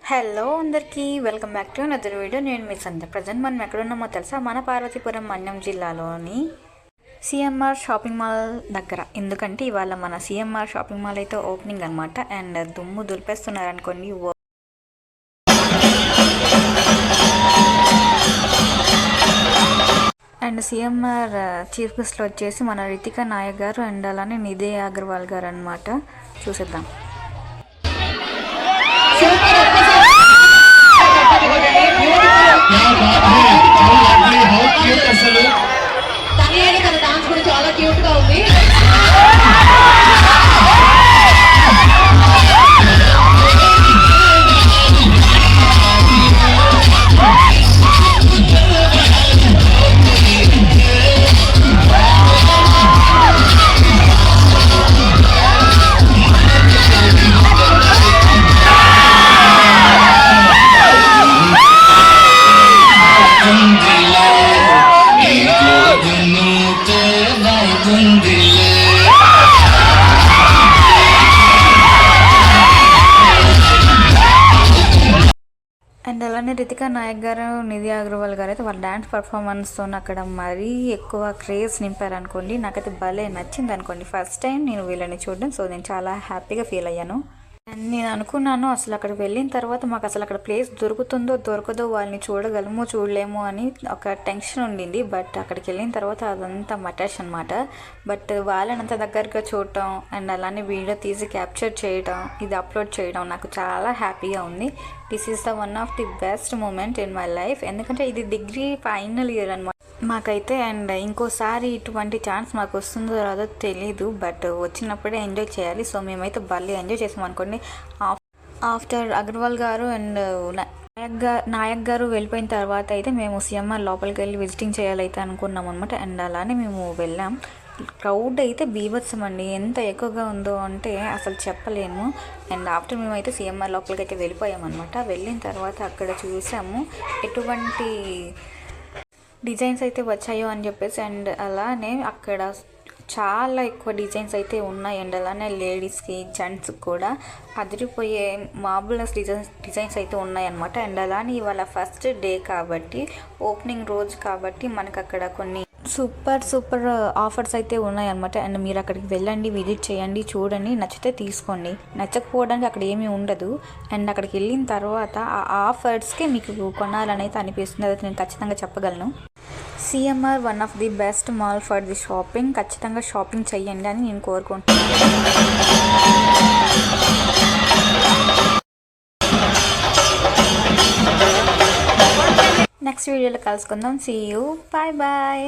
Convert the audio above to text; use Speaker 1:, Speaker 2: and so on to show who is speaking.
Speaker 1: Hello అందరికీ welcome back to another video. నేను మీ సంధ్య. Present మనం ఎక్కడున్నామో తెలుసా? మన పార్వతీపురం మన్యం జిల్లాలోని సిఎంఆర్ షాపింగ్ మాల్ దగ్గర. ఎందుకంటే ఇవాళ మన సిఎంఆర్ షాపింగ్ మాల్ అయితే ఓపెనింగ్ అనమాట. అండ్ దుమ్ము దులిపేస్తున్నారు అనుకోండి. అండ్ సిఎంఆర్ చీఫ్ గెస్ట్లో వచ్చేసి మన రితికా నాయక్ గారు అండ్ అలానే నిధి అగర్వాల్ గారు అనమాట. చూసేద్దాం.
Speaker 2: చాలా క్యూట్ గా ఉంది.
Speaker 1: అండ్ అలానే రితికా నాయక్ గారు నిధి అగర్వాల్ గారు అయితే వాళ్ళ డ్యాన్స్ పర్ఫార్మెన్స్తో అక్కడ మరీ ఎక్కువ క్రేజ్ నింపారు అనుకోండి. నాకైతే భలే నచ్చింది అనుకోండి. ఫస్ట్ టైం నేను వీళ్ళని చూడడం, సో నేను చాలా హ్యాపీగా ఫీల్ అయ్యాను. అండ్ నేను అనుకున్నాను అసలు అక్కడికి వెళ్ళిన తర్వాత మాకు అసలు అక్కడ ప్లేస్ దొరుకుతుందో దొరకదో, వాళ్ళని చూడగలమో చూడలేమో అని ఒక టెన్షన్ ఉండింది. బట్ అక్కడికి వెళ్ళిన తర్వాత అదంతా మటాష్ అనమాట. బట్ వాళ్ళని అంత దగ్గరగా చూడటం అండ్ అలానే వీడియో తీసి క్యాప్చర్ చేయడం, ఇది అప్లోడ్ చేయడం నాకు చాలా హ్యాపీగా ఉంది. This is the one of the best moment in my life. ఎందుకంటే ఇది డిగ్రీ ఫైనల్ ఇయర్ అనమాట మాకైతే. అండ్ ఇంకోసారి ఇటువంటి ఛాన్స్ మాకు వస్తుందో రాదో తెలీదు. బట్ వచ్చినప్పుడే ఎంజాయ్ చేయాలి. సో మేమైతే భలే ఎంజాయ్ చేసాం అనుకోండి. ఆఫ్టర్ అగర్వాల్ గారు అండ్ నాయక్ గారు వెళ్ళిపోయిన తర్వాత అయితే మేము సిఎంఆర్ లోపలికి వెళ్ళి విజిటింగ్ చేయాలైతే అనుకున్నాం అనమాట. అండ్ అలానే మేము వెళ్ళాం. క్రౌడ్ అయితే బీభత్సం అండి. ఎంత ఎక్కువగా ఉందో అంటే అసలు చెప్పలేము. అండ్ ఆఫ్టర్ మేమైతే సిఎంఆర్ లోపలికి అయితే వెళ్ళిపోయామన్నమాట. వెళ్ళిన తర్వాత అక్కడ చూసాము ఎటువంటి డిజైన్స్ అయితే వచ్చాయో అని చెప్పేసి. అండ్ అలానే అక్కడ చాలా ఎక్కువ డిజైన్స్ అయితే ఉన్నాయి. అండ్ అలానే లేడీస్కి జెంట్స్కి కూడా అదిరిపోయే మార్బులస్ డిజైన్స్ అయితే ఉన్నాయన్నమాట. అండ్ అలానే ఇవాళ ఫస్ట్ డే కాబట్టి, ఓపెనింగ్ రోజు కాబట్టి మనకు అక్కడ కొన్ని సూపర్ ఆఫర్స్ అయితే ఉన్నాయన్నమాట. అండ్ మీరు అక్కడికి వెళ్ళండి, విజిట్ చేయండి, చూడండి, నచ్చితే తీసుకోండి, నచ్చకపోవడానికి అక్కడ ఏమీ ఉండదు. అండ్ అక్కడికి వెళ్ళిన తర్వాత ఆ ఆఫర్స్కే మీకు కొనాలని అయితే అనిపిస్తుంది. అది నేను ఖచ్చితంగా చెప్పగలను. CMR one of the best mall for the shopping. ఖచ్చితంగా షాపింగ్ చెయ్యండి అని నేను కోరుకుంటున్నాను. నెక్స్ట్ వీడియోలో కలుసుకుందాం. See you, bye bye.